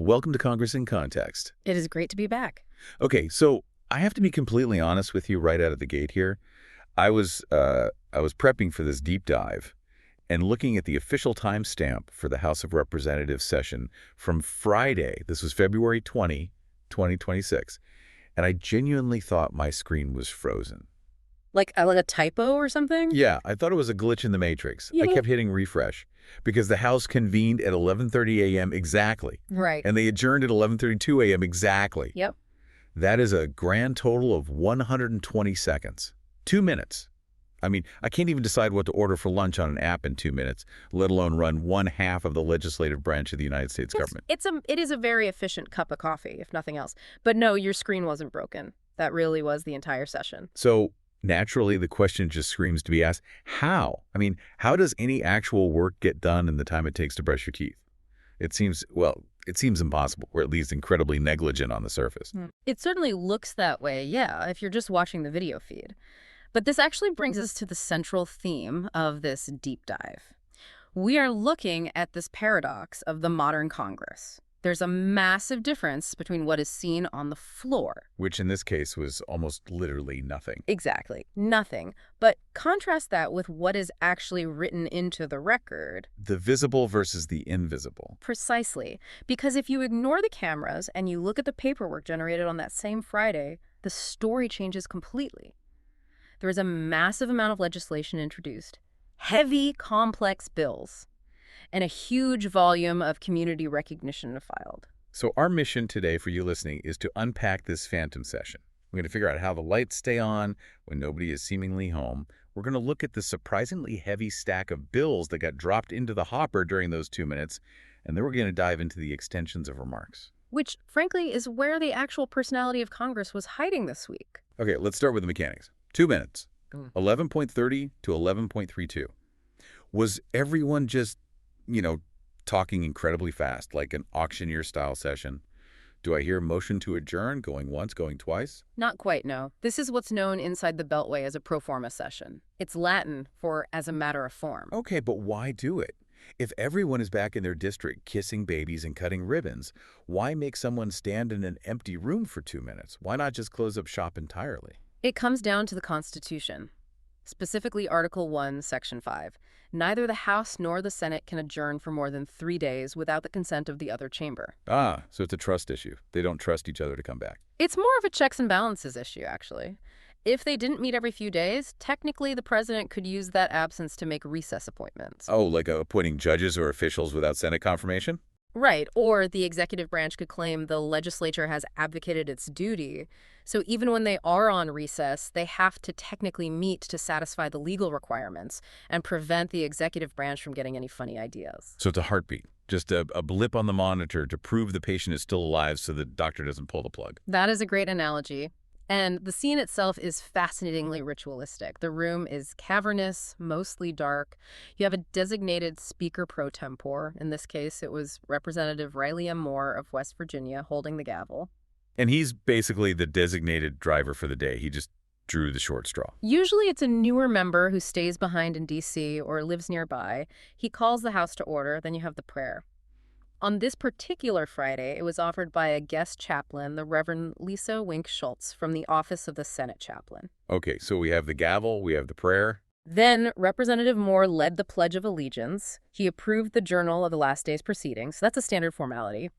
Welcome to Congress in Context. It is great to be back. Okay, so I have to be completely honest with you right out of the gate here. I was prepping for this deep dive and looking at the official timestamp for the House of Representatives session from Friday. This was February 20, 2026, and I genuinely thought my screen was frozen. Like a typo or something? Yeah, I thought it was a glitch in the matrix. I kept hitting refresh because the House convened at 11:30 a.m. exactly. Right. And they adjourned at 11:32 a.m. exactly. Yep. That is a grand total of 120 seconds. 2 minutes. I mean, I can't even decide what to order for lunch on an app in 2 minutes, let alone run one half of the legislative branch of the United States government. It is a very efficient cup of coffee, if nothing else. But no, your screen wasn't broken. That really was the entire session. So naturally, the question just screams to be asked, how? I mean, how does any actual work get done in the time it takes to brush your teeth? It seems impossible, or at least incredibly negligent on the surface. It certainly looks that way, yeah, if you're just watching the video feed. But this actually brings us to the central theme of this deep dive. We are looking at this paradox of the modern Congress. There's a massive difference between what is seen on the floor. Which in this case was almost literally nothing. Exactly. Nothing. But contrast that with what is actually written into the record. The visible versus the invisible. Precisely. Because if you ignore the cameras and you look at the paperwork generated on that same Friday, the story changes completely. There is a massive amount of legislation introduced, heavy, complex bills, and a huge volume of community recognition filed. So our mission today for you listening is to unpack this phantom session. We're going to figure out how the lights stay on when nobody is seemingly home. We're going to look at the surprisingly heavy stack of bills that got dropped into the hopper during those 2 minutes, and then we're going to dive into the extensions of remarks. Which, frankly, is where the actual personality of Congress was hiding this week. Okay, let's start with the mechanics. 2 minutes, 11.30 to 11.32. Was everyone just talking incredibly fast, like an auctioneer-style session? Do I hear motion to adjourn, going once, going twice? Not quite, no. This is what's known inside the Beltway as a pro forma session. It's Latin for as a matter of form. Okay, but why do it? If everyone is back in their district kissing babies and cutting ribbons, why make someone stand in an empty room for 2 minutes? Why not just close up shop entirely? It comes down to the Constitution, specifically Article 1, Section 5. Neither the House nor the Senate can adjourn for more than 3 days without the consent of the other chamber. Ah, so it's a trust issue. They don't trust each other to come back. It's more of a checks and balances issue, actually. If they didn't meet every few days, technically the president could use that absence to make recess appointments. Oh, like appointing judges or officials without Senate confirmation? Right, or the executive branch could claim the legislature has abdicated its duty. So even when they are on recess, they have to technically meet to satisfy the legal requirements and prevent the executive branch from getting any funny ideas. So it's a heartbeat, just a blip on the monitor to prove the patient is still alive so the doctor doesn't pull the plug. That is a great analogy. And the scene itself is fascinatingly ritualistic. The room is cavernous, mostly dark. You have a designated speaker pro tempore. In this case, it was Representative Riley M. Moore of West Virginia holding the gavel. And he's basically the designated driver for the day. He just drew the short straw. Usually it's a newer member who stays behind in D.C. or lives nearby. He calls the House to order, then you have the prayer. On this particular Friday, it was offered by a guest chaplain, the Reverend Lisa Wink Schultz, from the Office of the Senate Chaplain. Okay, so we have the gavel, we have the prayer. Then Representative Moore led the Pledge of Allegiance. He approved the journal of the last day's proceedings. That's a standard formality.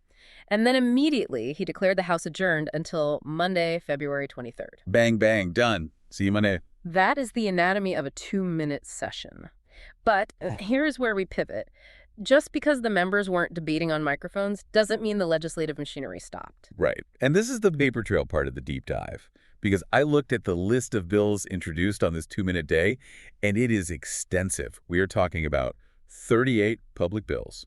And then immediately, he declared the House adjourned until Monday, February 23rd. Bang, bang, done. See you Monday. That is the anatomy of a 2-minute session. But here's where we pivot. Just because the members weren't debating on microphones doesn't mean the legislative machinery stopped. Right. And this is the paper trail part of the deep dive, because I looked at the list of bills introduced on this 2-minute day, and it is extensive. We are talking about 38 public bills,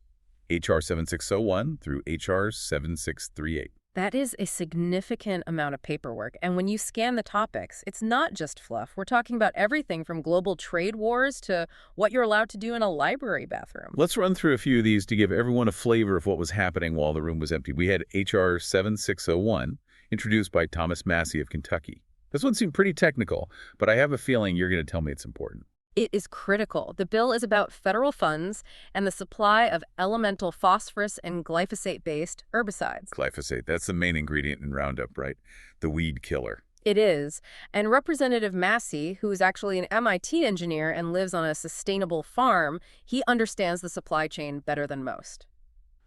H.R. 7601 through H.R. 7638. That is a significant amount of paperwork. And when you scan the topics, it's not just fluff. We're talking about everything from global trade wars to what you're allowed to do in a library bathroom. Let's run through a few of these to give everyone a flavor of what was happening while the room was empty. We had H.R. 7601, introduced by Thomas Massey of Kentucky. This one seemed pretty technical, but I have a feeling you're going to tell me it's important. It is critical. The bill is about federal funds and the supply of elemental phosphorus and glyphosate-based herbicides. Glyphosate, that's the main ingredient in Roundup, right? The weed killer. It is. And Representative Massey, who is actually an MIT engineer and lives on a sustainable farm, he understands the supply chain better than most.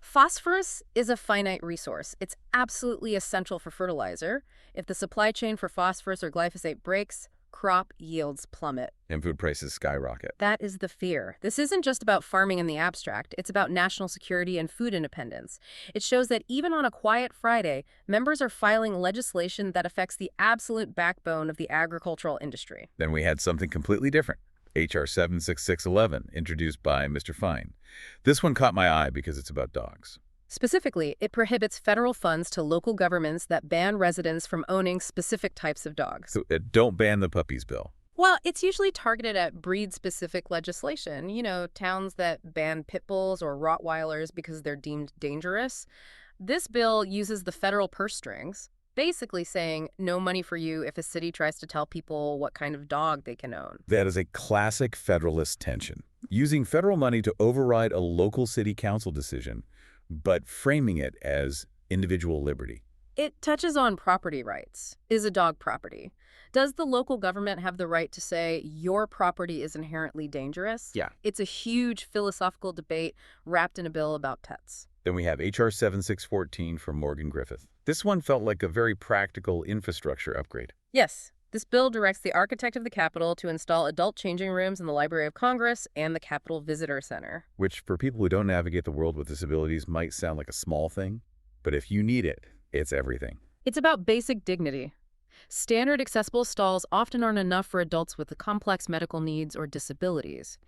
Phosphorus is a finite resource. It's absolutely essential for fertilizer. If the supply chain for phosphorus or glyphosate breaks, crop yields plummet. And food prices skyrocket. That is the fear. This isn't just about farming in the abstract. It's about national security and food independence. It shows that even on a quiet Friday, members are filing legislation that affects the absolute backbone of the agricultural industry. Then we had something completely different. H.R. 76611, introduced by Mr. Fine. This one caught my eye because it's about dogs. Specifically, it prohibits federal funds to local governments that ban residents from owning specific types of dogs. So don't ban the puppies bill. Well, it's usually targeted at breed-specific legislation. Towns that ban pit bulls or Rottweilers because they're deemed dangerous. This bill uses the federal purse strings, basically saying no money for you if a city tries to tell people what kind of dog they can own. That is a classic Federalist tension. Using federal money to override a local city council decision, but framing it as individual liberty. It touches on property rights. Is a dog property? Does the local government have the right to say your property is inherently dangerous? Yeah. It's a huge philosophical debate wrapped in a bill about pets. Then we have H.R. 7614 from Morgan Griffith. This one felt like a very practical infrastructure upgrade. Yes. This bill directs the architect of the Capitol to install adult changing rooms in the Library of Congress and the Capitol Visitor Center. Which, for people who don't navigate the world with disabilities, might sound like a small thing. But if you need it, it's everything. It's about basic dignity. Standard accessible stalls often aren't enough for adults with complex medical needs or disabilities.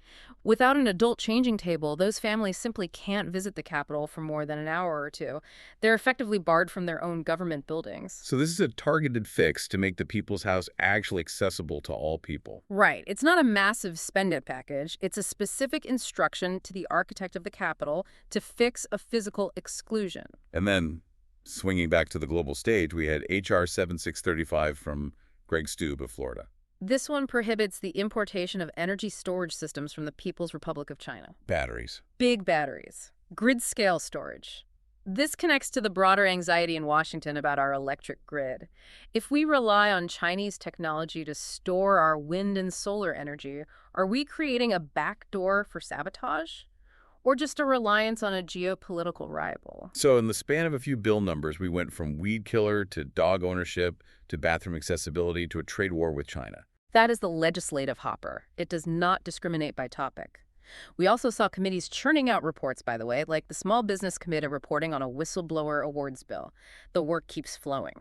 Without an adult changing table, those families simply can't visit the Capitol for more than an hour or two. They're effectively barred from their own government buildings. So this is a targeted fix to make the People's House actually accessible to all people. Right. It's not a massive spend-it package. It's a specific instruction to the architect of the Capitol to fix a physical exclusion. And then, swinging back to the global stage, we had H.R. 7635 from Greg Stube of Florida. This one prohibits the importation of energy storage systems from the People's Republic of China. Batteries. Big batteries. Grid-scale storage. This connects to the broader anxiety in Washington about our electric grid. If we rely on Chinese technology to store our wind and solar energy, are we creating a backdoor for sabotage? Or just a reliance on a geopolitical rival? So in the span of a few bill numbers, we went from weed killer to dog ownership to bathroom accessibility to a trade war with China. That is the legislative hopper. It does not discriminate by topic. We also saw committees churning out reports, by the way, like the Small Business Committee reporting on a whistleblower awards bill. The work keeps flowing.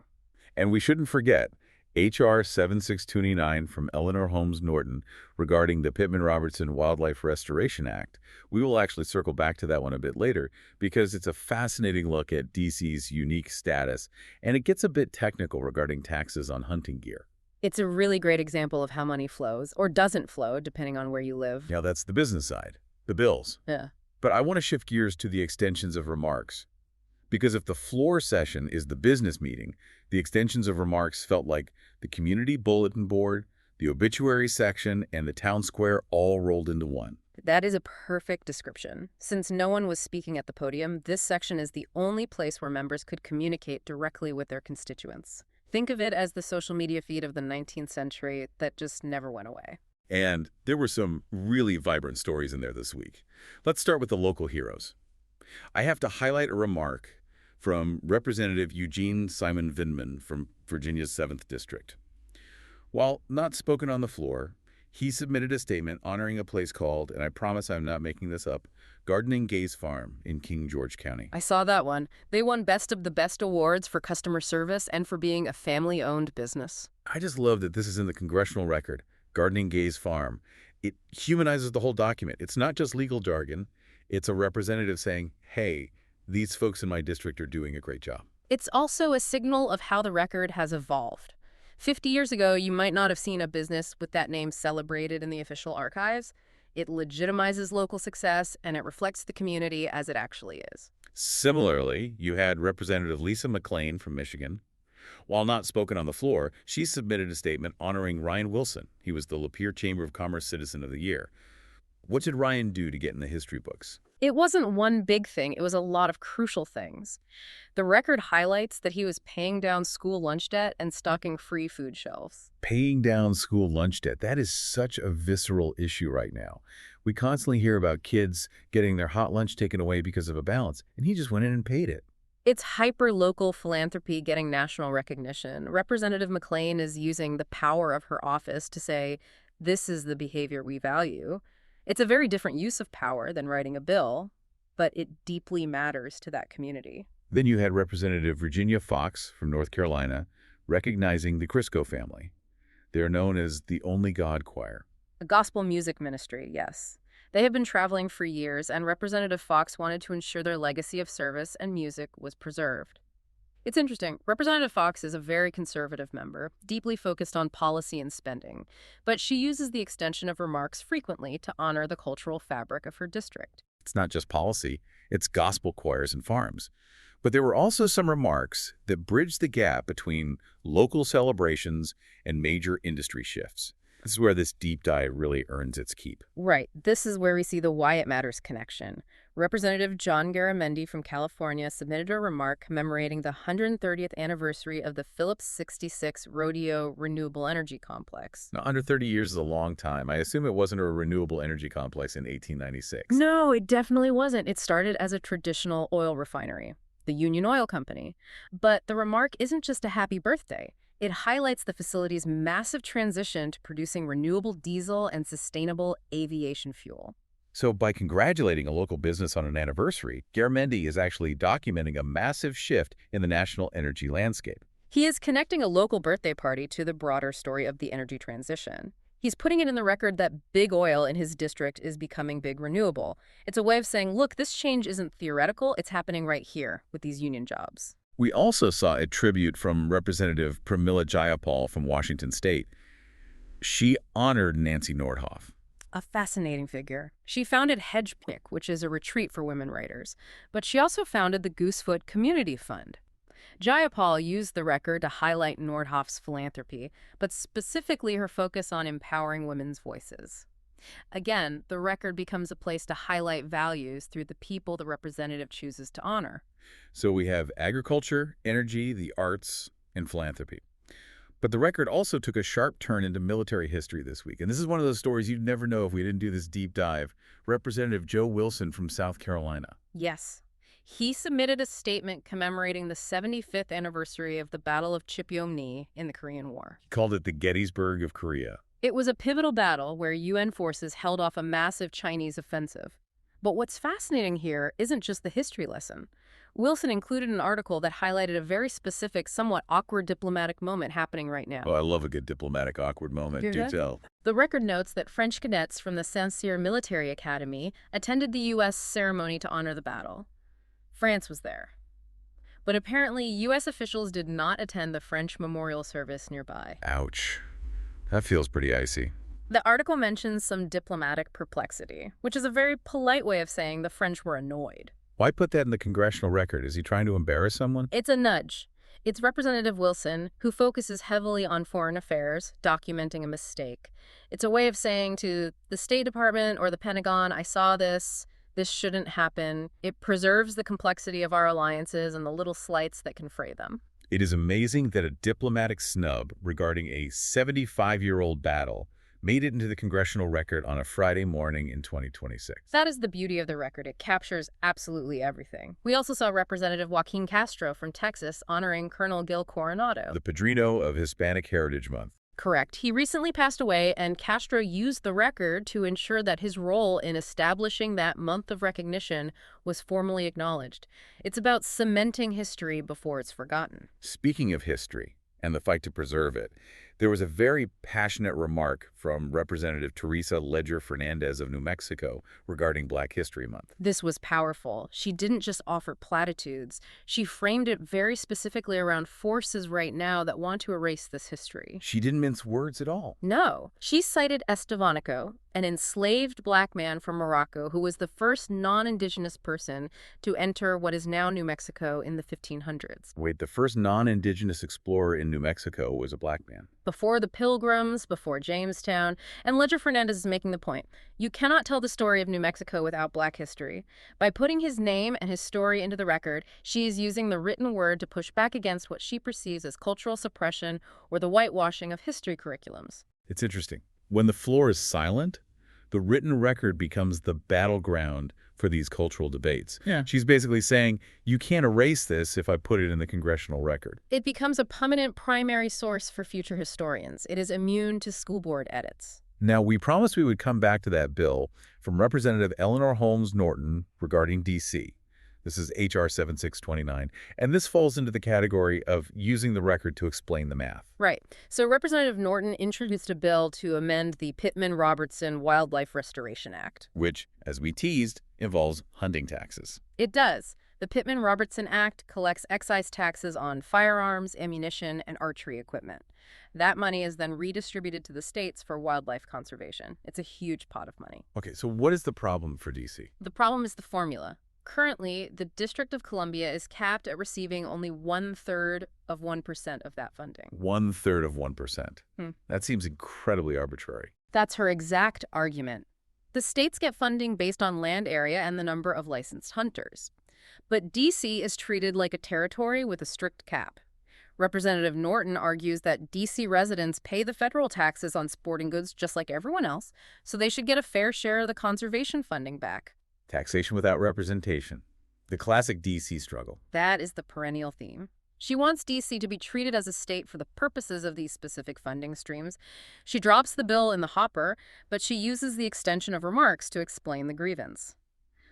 And we shouldn't forget H.R. 7629 from Eleanor Holmes Norton regarding the Pittman-Robertson Wildlife Restoration Act. We will actually circle back to that one a bit later because it's a fascinating look at D.C.'s unique status, and it gets a bit technical regarding taxes on hunting gear. It's a really great example of how money flows, or doesn't flow, depending on where you live. Now that's the business side, the bills. Yeah. But I want to shift gears to the extensions of remarks. Because if the floor session is the business meeting, the extensions of remarks felt like the community bulletin board, the obituary section, and the town square all rolled into one. That is a perfect description. Since no one was speaking at the podium, this section is the only place where members could communicate directly with their constituents. Think of it as the social media feed of the 19th century that just never went away. And there were some really vibrant stories in there this week. Let's start with the local heroes. I have to highlight a remark from Representative Eugene Simon Vindman from Virginia's 7th District. While not spoken on the floor, he submitted a statement honoring a place called, and I promise I'm not making this up, Gardening Gaze Farm in King George County. I saw that one. They won Best of the Best awards for customer service and for being a family-owned business. I just love that this is in the Congressional Record, Gardening Gaze Farm. It humanizes the whole document. It's not just legal jargon. It's a representative saying, hey, these folks in my district are doing a great job. It's also a signal of how the record has evolved. 50 years ago, you might not have seen a business with that name celebrated in the official archives. It legitimizes local success, and it reflects the community as it actually is. Similarly, you had Representative Lisa McClain from Michigan. While not spoken on the floor, she submitted a statement honoring Ryan Wilson. He was the Lapeer Chamber of Commerce Citizen of the Year. What did Ryan do to get in the history books? It wasn't one big thing, it was a lot of crucial things. The record highlights that he was paying down school lunch debt and stocking free food shelves. Paying down school lunch debt. That is such a visceral issue right now. We constantly hear about kids getting their hot lunch taken away because of a balance, and he just went in and paid it. It's hyper-local philanthropy getting national recognition. Representative McClain is using the power of her office to say, this is the behavior we value. It's a very different use of power than writing a bill, but it deeply matters to that community. Then you had Representative Virginia Fox from North Carolina recognizing the Crisco family. They're known as the Only God Choir. A gospel music ministry, yes. They have been traveling for years, and Representative Fox wanted to ensure their legacy of service and music was preserved. It's interesting. Representative Fox is a very conservative member, deeply focused on policy and spending, but she uses the extension of remarks frequently to honor the cultural fabric of her district. It's not just policy, it's gospel choirs and farms. But there were also some remarks that bridged the gap between local celebrations and major industry shifts. This is where this deep dive really earns its keep. Right. This is where we see the Why It Matters connection. Representative John Garamendi from California submitted a remark commemorating the 130th anniversary of the Phillips 66 Rodeo Renewable Energy Complex. Now, under 30 years is a long time. I assume it wasn't a renewable energy complex in 1896. No, it definitely wasn't. It started as a traditional oil refinery, the Union Oil Company. But the remark isn't just a happy birthday. It highlights the facility's massive transition to producing renewable diesel and sustainable aviation fuel. So by congratulating a local business on an anniversary, Garamendi is actually documenting a massive shift in the national energy landscape. He is connecting a local birthday party to the broader story of the energy transition. He's putting it in the record that big oil in his district is becoming big renewable. It's a way of saying, look, this change isn't theoretical, it's happening right here with these union jobs. We also saw a tribute from Representative Pramila Jayapal from Washington State. She honored Nancy Nordhoff. A fascinating figure. She founded Hedgepick, which is a retreat for women writers, but she also founded the Goosefoot Community Fund. Jayapal used the record to highlight Nordhoff's philanthropy, but specifically her focus on empowering women's voices. Again, the record becomes a place to highlight values through the people the representative chooses to honor. So we have agriculture, energy, the arts, and philanthropy. But the record also took a sharp turn into military history this week. And this is one of those stories you'd never know if we didn't do this deep dive. Representative Joe Wilson from South Carolina. Yes. He submitted a statement commemorating the 75th anniversary of the Battle of Cheopmni in the Korean War. He called it the Gettysburg of Korea. It was a pivotal battle where UN forces held off a massive Chinese offensive. But what's fascinating here isn't just the history lesson. Wilson included an article that highlighted a very specific, somewhat awkward diplomatic moment happening right now. Oh, I love a good diplomatic awkward moment. Hear Do that? tell. The record notes that French cadets from the Saint-Cyr Military Academy attended the U.S. ceremony to honor the battle. France was there. But apparently, U.S. officials did not attend the French memorial service nearby. Ouch. That feels pretty icy. The article mentions some diplomatic perplexity, which is a very polite way of saying the French were annoyed. Why put that in the Congressional Record? Is he trying to embarrass someone? It's a nudge. It's Representative Wilson, who focuses heavily on foreign affairs, documenting a mistake. It's a way of saying to the State Department or the Pentagon, I saw this shouldn't happen. It preserves the complexity of our alliances and the little slights that can fray them. It is amazing that a diplomatic snub regarding a 75-year-old battle made it into the Congressional Record on a Friday morning in 2026. That is the beauty of the record. It captures absolutely everything. We also saw Representative Joaquin Castro from Texas honoring Colonel Gil Coronado, The Padrino of Hispanic Heritage Month. Correct. He recently passed away, and Castro used the record to ensure that his role in establishing that month of recognition was formally acknowledged. It's about cementing history before it's forgotten. Speaking of history and the fight to preserve it, There was a very passionate remark from Representative Teresa Ledger Fernandez of New Mexico regarding Black History Month. This was powerful. She didn't just offer platitudes. She framed it very specifically around forces right now that want to erase this history. She didn't mince words at all. No. She cited Estevanico, an enslaved black man from Morocco who was the first non-indigenous person to enter what is now New Mexico in the 1500s. Wait, the first non-indigenous explorer in New Mexico was a black man. Before the Pilgrims, before Jamestown, and Ledger Fernandez is making the point. You cannot tell the story of New Mexico without black history. By putting his name and his story into the record, she is using the written word to push back against what she perceives as cultural suppression or the whitewashing of history curriculums. It's interesting. When the floor is silent, the written record becomes the battleground for these cultural debates. Yeah. She's basically saying, you can't erase this if I put it in the Congressional Record. It becomes a permanent primary source for future historians. It is immune to school board edits. Now, we promised we would come back to that bill from Representative Eleanor Holmes Norton regarding D.C. This is H.R. 7629, and this falls into the category of using the record to explain the math. Right. So Representative Norton introduced a bill to amend the Pittman-Robertson Wildlife Restoration Act. Which, as we teased, involves hunting taxes. It does. The Pittman-Robertson Act collects excise taxes on firearms, ammunition, and archery equipment. That money is then redistributed to the states for wildlife conservation. It's a huge pot of money. Okay, so what is the problem for D.C.? The problem is the formula. Currently, the District of Columbia is capped at receiving only 1/3 of 1% of that funding. 1/3 of 1%. That seems incredibly arbitrary. That's her exact argument. The states get funding based on land area and the number of licensed hunters. But D.C. is treated like a territory with a strict cap. Representative Norton argues that D.C. residents pay the federal taxes on sporting goods just like everyone else, so they should get a fair share of the conservation funding back. Taxation without representation. The classic D.C. struggle. That is the perennial theme. She wants D.C. to be treated as a state for the purposes of these specific funding streams. She drops the bill in the hopper, but she uses the extension of remarks to explain the grievance.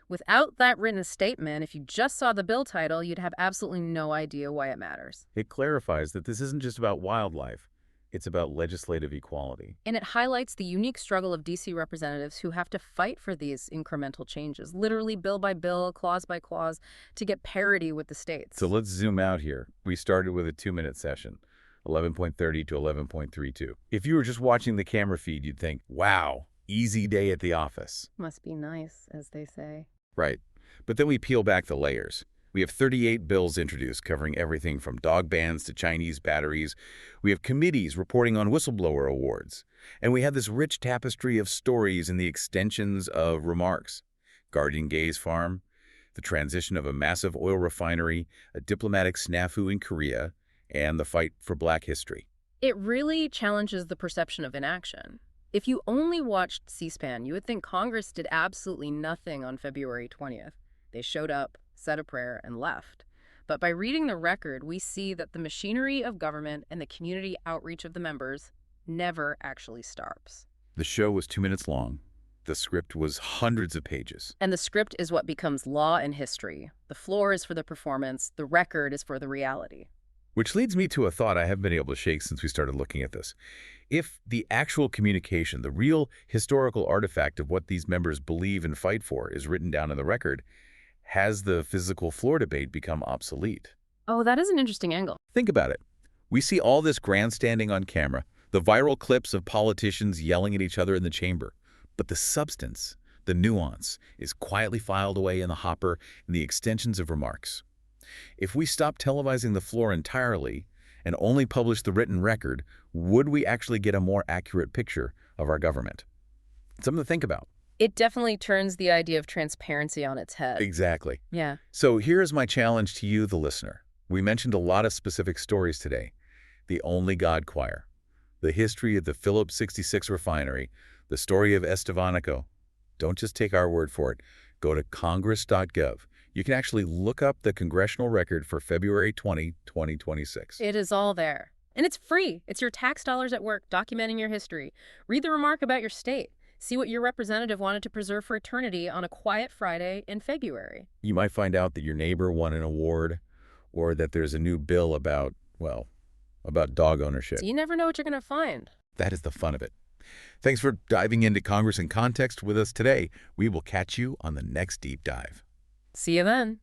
Without that written statement, if you just saw the bill title, you'd have absolutely no idea why it matters. It clarifies that this isn't just about wildlife. It's about legislative equality. And it highlights the unique struggle of D.C. representatives who have to fight for these incremental changes, literally bill by bill, clause by clause, to get parity with the states. So let's zoom out here. We started with a 2-minute session, 11.30 to 11.32. If you were just watching the camera feed, you'd think, wow, easy day at the office. Must be nice, as they say. Right. But then we peel back the layers. We have 38 bills introduced covering everything from dog bans to Chinese batteries. We have committees reporting on whistleblower awards. And we have this rich tapestry of stories and the extensions of remarks. Guardian Gay's farm, the transition of a massive oil refinery, a diplomatic snafu in Korea, and the fight for Black history. It really challenges the perception of inaction. If you only watched C-SPAN, you would think Congress did absolutely nothing on February 20th. They showed up, said a prayer, and left. But by reading the record, we see that the machinery of government and the community outreach of the members never actually stops. The show was 2 minutes long. The script was hundreds of pages. And the script is what becomes law and history. The floor is for the performance. The record is for the reality. Which leads me to a thought I haven't been able to shake since we started looking at this. If the actual communication, the real historical artifact of what these members believe and fight for is written down in the record, has the physical floor debate become obsolete? Oh, that is an interesting angle. Think about it. We see all this grandstanding on camera, the viral clips of politicians yelling at each other in the chamber. But the substance, the nuance, is quietly filed away in the hopper in the extensions of remarks. If we stop televising the floor entirely and only publish the written record, would we actually get a more accurate picture of our government? Something to think about. It definitely turns the idea of transparency on its head. Exactly. Yeah. So here's my challenge to you, the listener. We mentioned a lot of specific stories today. The Only God Choir, the history of the Phillips 66 refinery, the story of Estevanico. Don't just take our word for it. Go to congress.gov. You can actually look up the Congressional Record for February 20, 2026. It is all there. And it's free. It's your tax dollars at work documenting your history. Read the remark about your state. See what your representative wanted to preserve for eternity on a quiet Friday in February. You might find out that your neighbor won an award or that there's a new bill about, well, about dog ownership. So you never know what you're going to find. That is the fun of it. Thanks for diving into Congress in Context with us today. We will catch you on the next deep dive. See you then.